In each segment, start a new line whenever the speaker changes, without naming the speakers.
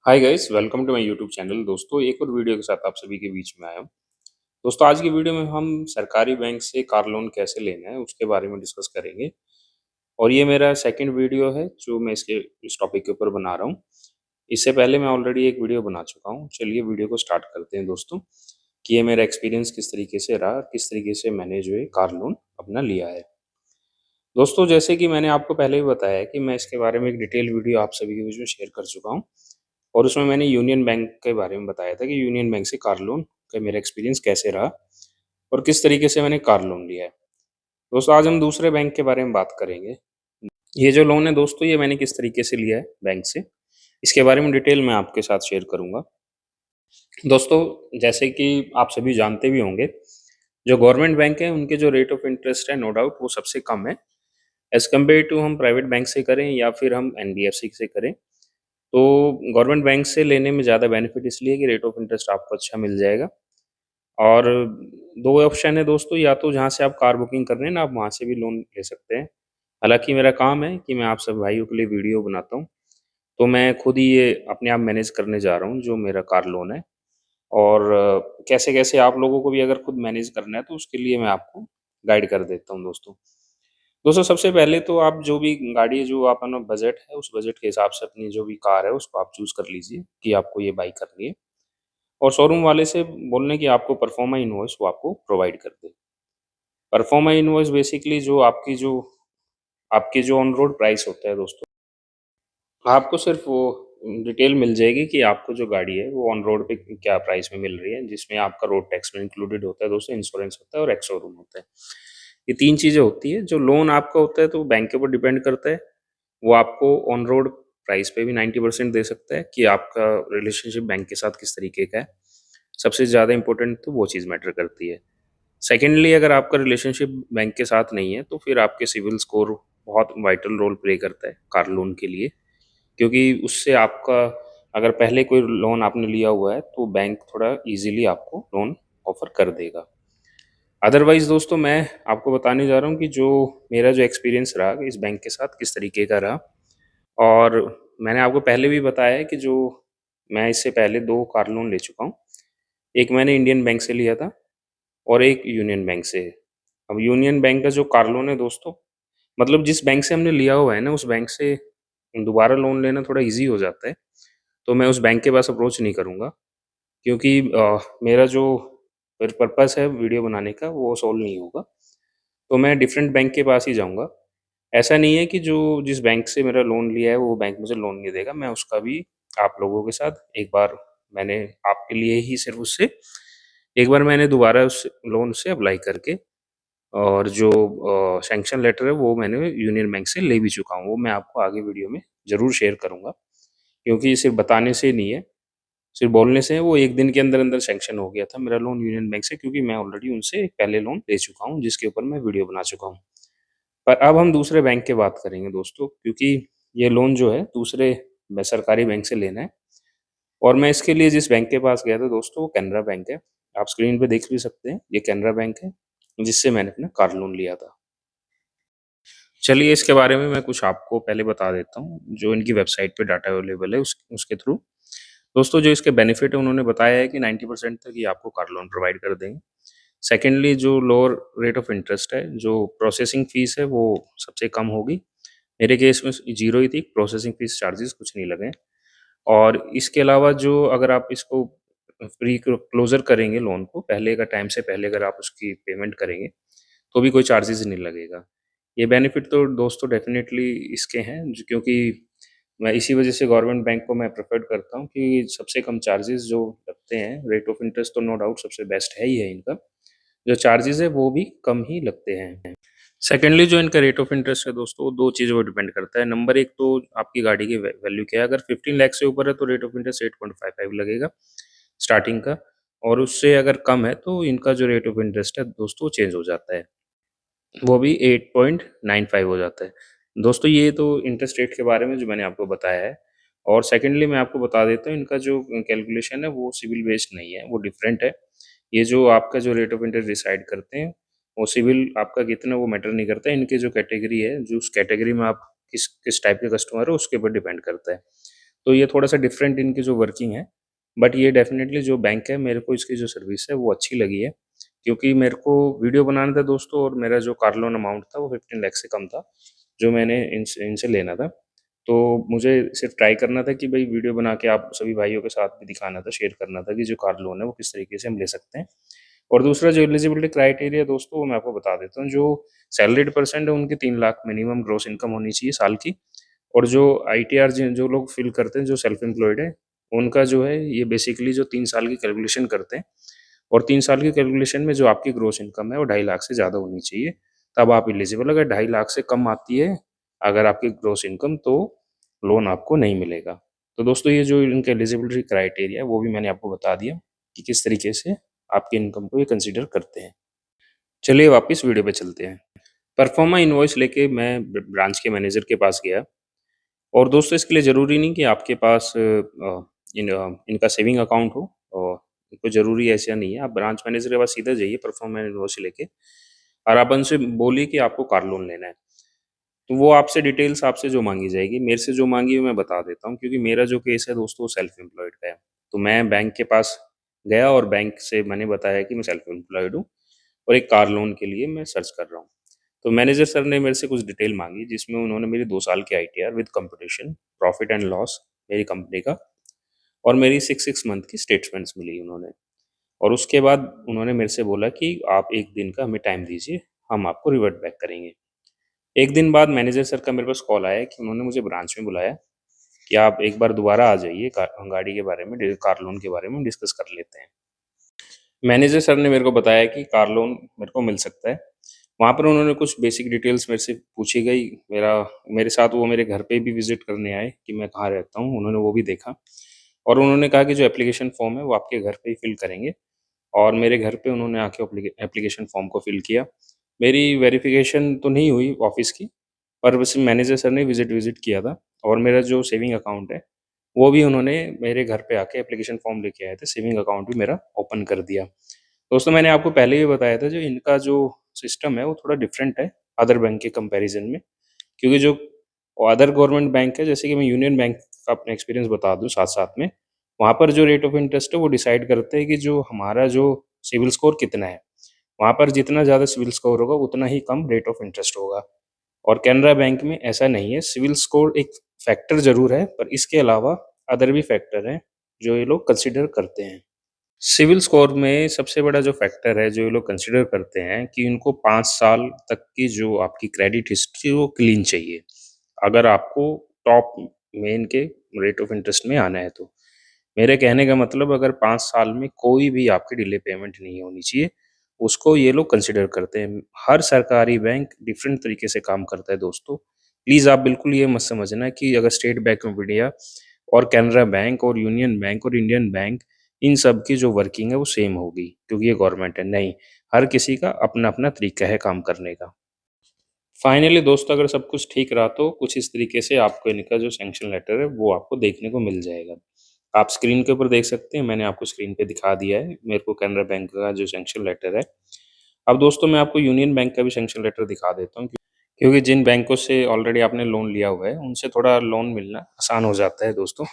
Hi guys, welcome to my YouTube channel. दोस्तों, एक और वीडियो के साथ आप सभी के बीच में आया हूँ। दोस्तों, आज की वीडियो में हम सरकारी बैंक से कार लोन कैसे लेना है उसके बारे में डिस्कस करेंगे। और ये मेरा सेकंड वीडियो है जो मैं इस टॉपिक के ऊपर बना रहा हूँ। इससे पहले मैं ऑलरेडी एक वीडियो बना चुका हूँ। चलिए वीडियो को स्टार्ट करते हैं दोस्तों, कि ये मेरा एक्सपीरियंस किस तरीके से रहा, किस तरीके से मैंने जो है कार लोन अपना लिया है। दोस्तों, जैसे कि मैंने आपको पहले भी बताया है कि मैं इसके बारे में एक डिटेल वीडियो आप सभी के बीच में शेयर कर चुका हूँ। और उसमें मैंने यूनियन बैंक के बारे में बताया था कि यूनियन बैंक से कार लोन का मेरा एक्सपीरियंस कैसे रहा और किस तरीके से मैंने कार लोन लिया है। दोस्तों, आज हम दूसरे बैंक के बारे में बात करेंगे। ये जो लोन है दोस्तों, ये मैंने किस तरीके से लिया है बैंक से, इसके बारे में डिटेल मैं आपके साथ शेयर करूंगा। दोस्तों, जैसे कि आप सभी जानते भी होंगे, जो गवर्नमेंट बैंक है उनके जो रेट ऑफ इंटरेस्ट है, नो डाउट वो सबसे कम है एज कम्पेयर टू हम प्राइवेट बैंक से करें या फिर हम एनबीएफसी से करें। तो गवर्नमेंट बैंक से लेने में ज़्यादा बेनिफिट इसलिए कि रेट ऑफ इंटरेस्ट आपको अच्छा मिल जाएगा। और 2 ऑप्शन है दोस्तों, या तो जहाँ से आप कार बुकिंग कर रहे हैं ना, आप वहाँ से भी लोन ले सकते हैं। हालाँकि मेरा काम है कि मैं आप सब भाइयों के लिए वीडियो बनाता हूँ, तो मैं खुद ही ये अपने आप मैनेज करने जा रहा हूँ जो मेरा कार लोन है। और कैसे-कैसे आप लोगों को भी अगर खुद मैनेज करना है तो उसके लिए मैं आपको गाइड कर देता हूँ दोस्तों। दोस्तों, सबसे पहले तो आप जो भी गाड़ी है, जो आप अपना बजट है, उस बजट के हिसाब से अपनी जो भी कार है उसको आप चूज़ कर लीजिए कि आपको ये बाई करनी है। और शोरूम वाले से बोलने कि आपको परफॉर्मा इनवॉइस वो आपको प्रोवाइड कर दे। परफॉर्मा इनवॉइस बेसिकली जो ऑन रोड प्राइस होता है दोस्तों, आपको सिर्फ वो डिटेल मिल जाएगी कि आपको जो गाड़ी है वो ऑन रोड पे क्या प्राइस में मिल रही है, जिसमें आपका रोड टैक्स में इंक्लूडेड होता है दोस्तों, इंश्योरेंस होता है और एक्स शोरूम होता है। ये 3 चीज़ें होती है। जो लोन आपका होता है तो वो बैंक के ऊपर डिपेंड करता है। वो आपको ऑन रोड प्राइस पे भी 90% दे सकता है कि आपका रिलेशनशिप बैंक के साथ किस तरीके का है। सबसे ज़्यादा इम्पोर्टेंट तो वो चीज़ मैटर करती है। सेकेंडली, अगर आपका रिलेशनशिप बैंक के साथ नहीं है तो फिर आपके सिविल स्कोर बहुत वाइटल रोल प्ले करता है कार लोन के लिए। क्योंकि उससे आपका, अगर पहले कोई लोन आपने लिया हुआ है तो बैंक थोड़ा ईज़िली आपको लोन ऑफ़र कर देगा। अदरवाइज़ दोस्तों, मैं आपको बताने जा रहा हूँ कि जो मेरा जो एक्सपीरियंस रहा इस बैंक के साथ किस तरीके का रहा। और मैंने आपको पहले भी बताया है कि जो मैं इससे पहले 2 कार लोन ले चुका हूँ। एक मैंने इंडियन बैंक से लिया था और एक यूनियन बैंक से। अब यूनियन बैंक का जो कार लोन है दोस्तों, मतलब जिस बैंक से हमने लिया हुआ है ना, उस बैंक से दोबारा लोन लेना थोड़ा ईज़ी हो जाता है। तो मैं उस बैंक के पास अप्रोच नहीं करूँगा, क्योंकि मेरा जो पर्पस है वीडियो बनाने का वो सॉल्व नहीं होगा। तो मैं डिफरेंट बैंक के पास ही जाऊँगा। ऐसा नहीं है कि जो जिस बैंक से मेरा लोन लिया है वो बैंक मुझे लोन नहीं देगा। मैं उसका भी आप लोगों के साथ एक बार मैंने आपके लिए ही सिर्फ़ उससे एक बार मैंने दोबारा उस लोन से अप्लाई करके, और जो सैंक्शन लेटर है वो मैंने यूनियन बैंक से ले भी चुका हूँ। वो मैं आपको आगे वीडियो में ज़रूर शेयर करूँगा, क्योंकि सिर्फ़ बताने से नहीं है, सिर्फ़ बोलने से है। वो 1 दिन के अंदर-अंदर सैंक्शन हो गया था मेरा लोन यूनियन बैंक से, क्योंकि मैं ऑलरेडी उनसे एक पहले लोन ले चुका हूँ, जिसके ऊपर मैं वीडियो बना चुका हूँ। पर अब हम दूसरे बैंक की बात करेंगे दोस्तों, क्योंकि ये लोन जो है दूसरे सरकारी बैंक से लेना है। और मैं इसके लिए जिस बैंक के पास गया था दोस्तों, वो कैनरा बैंक है। आप स्क्रीन पे देख भी सकते हैं, ये कैनरा बैंक है, जिससे मैंने अपना कार लोन लिया था। चलिए, इसके बारे में मैं कुछ आपको पहले बता देता हूँ, जो इनकी वेबसाइट पे डाटा अवेलेबल है उसके थ्रू। दोस्तों, जो इसके बेनिफिट है उन्होंने बताया है कि 90% तक ये आपको कार लोन प्रोवाइड कर देंगे। सेकेंडली, जो लोअर रेट ऑफ इंटरेस्ट है, जो प्रोसेसिंग फ़ीस है वो सबसे कम होगी। मेरे केस में 0 ही थी, प्रोसेसिंग फ़ीस चार्जेज़ कुछ नहीं लगे। और इसके अलावा जो अगर आप इसको प्री क्लोज़र करेंगे लोन को, पहले का टाइम से पहले अगर आप उसकी पेमेंट करेंगे, तो भी कोई चार्जेज़ नहीं लगेगा। ये बेनिफिट तो दोस्तों डेफ़िनेटली इसके हैं, क्योंकि मैं इसी वजह से गवर्नमेंट बैंक को मैं प्रेफ़र्ड करता हूँ कि सबसे कम चार्जेज़ जो लगते हैं, रेट ऑफ इंटरेस्ट तो नो डाउट सबसे बेस्ट है ही है इनका। जो चार्जेज़ है वो भी कम ही लगते हैं। सेकेंडली, जो इनका रेट ऑफ इंटरेस्ट है दोस्तों, वो 2 चीज़ों पर डिपेंड करता है। नंबर 1 तो आपकी गाड़ी की वैल्यू क्या है। अगर 15 लाख से ऊपर है तो रेट ऑफ इंटरेस्ट 8.55 लगेगा स्टार्टिंग का। और उससे अगर कम है तो इनका जो रेट ऑफ इंटरेस्ट है दोस्तों, चेंज हो जाता है। वो भी 8.95 हो जाता है। दोस्तों, ये तो इंटरेस्ट रेट के बारे में जो मैंने आपको बताया है। और सेकेंडली, मैं आपको बता देता हूँ, इनका जो कैलकुलेशन है वो सिविल बेस्ड नहीं है, वो डिफरेंट है। ये जो आपका जो रेट ऑफ इंटरेस्ट डिसाइड करते हैं, वो सिविल आपका कितना वो मैटर नहीं करता है। इनकी जो कैटेगरी है, जो उस कैटेगरी में आप किस किस टाइप के कस्टमर हो उसके ऊपर डिपेंड करता है। तो ये थोड़ा-सा डिफरेंट इनकी जो वर्किंग है, बट ये डेफ़िनेटली जो बैंक है मेरे को इसकी जो सर्विस है वो अच्छी लगी है। क्योंकि मेरे को वीडियो बनाना था दोस्तों और मेरा जो कार लोन अमाउंट था वो 15 लाख से कम था, जो मैंने इनसे इनसे लेना था। तो मुझे सिर्फ़ ट्राई करना था कि भई वीडियो बना के आप सभी भाइयों के साथ भी दिखाना था, शेयर करना था कि जो कार लोन है वो किस तरीके से हम ले सकते हैं। और दूसरा जो एलिजिबिलिटी क्राइटेरिया दोस्तों वो मैं आपको बता देता हूँ, जो सैलरीड पर्सन है उनकी 3 लाख मिनिमम ग्रॉस इनकम होनी चाहिए साल की। और जो आईटीआर जो लोग फिल करते हैं, जो सेल्फ एम्प्लॉयड है, उनका जो है ये बेसिकली जो 3 साल की कैलकुलेशन करते हैं और 3 साल की कैलकुलेशन में जो आपकी ग्रॉस इनकम है वो 2.5 लाख से ज़्यादा होनी चाहिए, तब आप एलिजिबल। अगर 2.5 लाख से कम आती है अगर आपकी ग्रॉस इनकम, तो लोन आपको नहीं मिलेगा। तो दोस्तों ये जो इनका एलिजिबिलिटी क्राइटेरिया है वो भी मैंने आपको बता दिया कि किस तरीके से आपकी इनकम को ये कंसीडर करते हैं। चलिए वापस वीडियो पे चलते हैं। परफॉर्मा इनवॉइस लेके मैं ब्रांच के मैनेजर के पास गया। और दोस्तों इसके लिए ज़रूरी नहीं कि आपके पास इनका सेविंग अकाउंट हो, और कोई ज़रूरी ऐसा नहीं है। आप ब्रांच मैनेजर के पास सीधा जाइए परफॉर्मा इनवॉइस लेके, और आप उनसे बोलिए कि आपको कार लोन लेना है। तो वो आपसे डिटेल्स आपसे जो मांगी जाएगी, मेरे से जो मांगी है मैं बता देता हूँ, क्योंकि मेरा जो केस है दोस्तों सेल्फ एम्प्लॉयड का है। तो मैं बैंक के पास गया और बैंक से मैंने बताया कि मैं सेल्फ एम्प्लॉयड हूँ और एक कार लोन के लिए मैं सर्च कर रहा हूँ। तो मैनेजर सर ने मेरे से कुछ डिटेल मांगी, जिसमें उन्होंने मेरी 2 साल की ITR with computation, profit and loss मेरी कंपनी का, और मेरी 6 मंथ की स्टेटमेंट्स मिली उन्होंने। और उसके बाद उन्होंने मेरे से बोला कि आप 1 दिन का हमें टाइम दीजिए, हम आपको रिवर्ट बैक करेंगे। 1 दिन बाद मैनेजर सर का मेरे पास कॉल आया कि उन्होंने मुझे ब्रांच में बुलाया कि आप एक बार दोबारा आ जाइए, गाड़ी के बारे में, कार लोन के बारे में डिस्कस कर लेते हैं। मैनेजर सर ने मेरे को बताया कि कार लोन मेरे को मिल सकता है। वहाँ पर उन्होंने कुछ बेसिक डिटेल्स मेरे से पूछी गई। मेरा मेरे साथ वो मेरे घर पे भी विज़िट करने आए कि मैं कहाँ रहता हूँ, उन्होंने वो भी देखा। और उन्होंने कहा कि जो एप्लीकेशन फ़ॉर्म है वो आपके घर पे ही फ़िल करेंगे, और मेरे घर पे उन्होंने आके एप्लीकेशन फ़ॉर्म को फ़िल किया। मेरी वेरिफ़िकेशन तो नहीं हुई ऑफ़िस की, पर बस मैनेजर सर ने विज़िट किया था, और मेरा जो सेविंग अकाउंट है, वो भी उन्होंने मेरे घर पे आके एप्लीकेशन फ़ॉर्म लेके आए थे, सेविंग अकाउंट भी मेरा ओपन कर दिया। दोस्तों मैंने आपको पहले भी बताया था, जो इनका जो सिस्टम है वो थोड़ा डिफरेंट है अदर बैंक के कंपैरिजन में। क्योंकि जो अदर गवर्नमेंट बैंक है, जैसे कि मैं यूनियन बैंक का अपना एक्सपीरियंस बता दूँ साथ-साथ में, वहाँ पर जो रेट ऑफ इंटरेस्ट है वो डिसाइड करते हैं कि जो हमारा जो सिबिल स्कोर कितना है। वहाँ पर जितना ज़्यादा सिबिल स्कोर होगा उतना ही कम रेट ऑफ इंटरेस्ट होगा। और कैनरा बैंक में ऐसा नहीं है, सिबिल स्कोर एक फैक्टर ज़रूर है, पर इसके अलावा अदर भी फैक्टर हैं जो ये लोग कंसीडर करते हैं। सिविल स्कोर में सबसे बड़ा जो फैक्टर है, जो ये लोग कंसीडर करते हैं, कि इनको 5 साल तक की जो आपकी क्रेडिट हिस्ट्री वो क्लीन चाहिए, अगर आपको टॉप मेन के रेट ऑफ इंटरेस्ट में आना है तो। मेरे कहने का मतलब, अगर 5 साल में कोई भी आपकी डिले पेमेंट नहीं होनी चाहिए, उसको ये लोग कंसीडर करते हैं। हर सरकारी बैंक डिफरेंट तरीके से काम करता है दोस्तों। प्लीज़ आप बिल्कुल ये मत समझना कि अगर स्टेट बैंक ऑफ इंडिया और कैनरा बैंक और यूनियन बैंक और इंडियन बैंक, इन सब की जो वर्किंग है वो सेम होगी क्योंकि ये गवर्नमेंट है, नहीं। हर किसी का अपना-अपना तरीका है काम करने का। फाइनली दोस्तों, अगर सब कुछ ठीक रहा तो कुछ इस तरीके से आपको इनका जो सैंक्शन लेटर है वो आपको देखने को मिल जाएगा। आप स्क्रीन के ऊपर देख सकते हैं, मैंने आपको स्क्रीन पे दिखा दिया है मेरे को कैनरा बैंक का जो सैंक्शन लेटर है। अब दोस्तों मैं आपको यूनियन बैंक का भी सैंक्शन लेटर दिखा देता हूँ, क्योंकि जिन बैंकों से ऑलरेडी आपने लोन लिया हुआ है उनसे थोड़ा लोन मिलना आसान हो जाता है दोस्तों।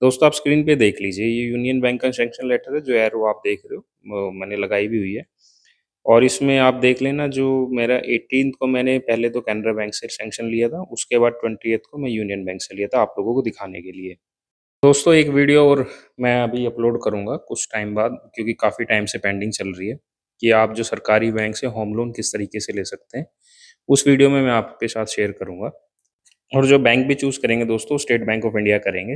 दोस्तों आप स्क्रीन पे देख लीजिए, ये यूनियन बैंक का सैंक्शन लेटर है, जो एरो आप देख रहे हो मैंने लगाई भी हुई है। और इसमें आप देख लेना, जो मेरा 18th को मैंने पहले तो कैनरा बैंक से सैंक्शन लिया था, उसके बाद 20th को मैं यूनियन बैंक से लिया था, आप लोगों को दिखाने के लिए। दोस्तों एक वीडियो और मैं अभी अपलोड करूँगा कुछ टाइम बाद, क्योंकि काफ़ी टाइम से पेंडिंग चल रही है, कि आप जो सरकारी बैंक से होम लोन किस तरीके से ले सकते हैं। उस वीडियो में मैं आपके साथ शेयर करूँगा। और जो बैंक भी चूज़ करेंगे दोस्तों, स्टेट बैंक ऑफ इंडिया करेंगे,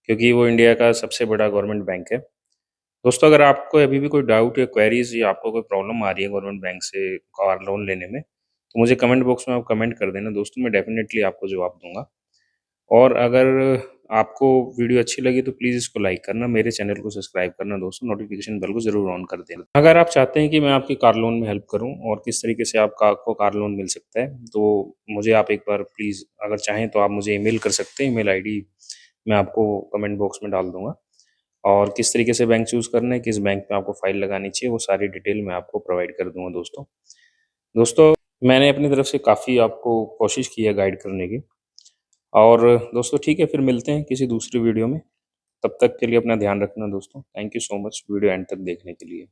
क्योंकि वो इंडिया का सबसे बड़ा गवर्नमेंट बैंक है। दोस्तों अगर आपको अभी भी कोई डाउट या क्वेरीज़ या आपको कोई प्रॉब्लम आ रही है गवर्नमेंट बैंक से कार लोन लेने में, तो मुझे कमेंट बॉक्स में आप कमेंट कर देना दोस्तों, मैं डेफ़िनेटली आपको जवाब दूँगा। और अगर आपको वीडियो अच्छी लगी तो प्लीज़ इसको लाइक करना, मेरे चैनल को सब्सक्राइब करना दोस्तों, नोटिफ़िकेशन बेल को ज़रूर ऑन कर देना। अगर आप चाहते हैं कि मैं आपकी कार लोन में हेल्प करूँ और किस तरीके से आपको कार लोन मिल सकता है, तो मुझे आप एक बार प्लीज़, अगर चाहें तो आप मुझे ईमेल कर सकते हैं, ईमेल आईडी मैं आपको कमेंट बॉक्स में डाल दूँगा। और किस तरीके से बैंक चूज़ करना है, किस बैंक में आपको फ़ाइल लगानी चाहिए, वो सारी डिटेल मैं आपको प्रोवाइड कर दूँगा दोस्तों। दोस्तों मैंने अपनी तरफ से काफ़ी आपको कोशिश की है गाइड करने की, और दोस्तों ठीक है, फिर मिलते हैं किसी दूसरी वीडियो में। तब तक के लिए अपना ध्यान रखना दोस्तों। Thank you so much video and तक देखने के लिए।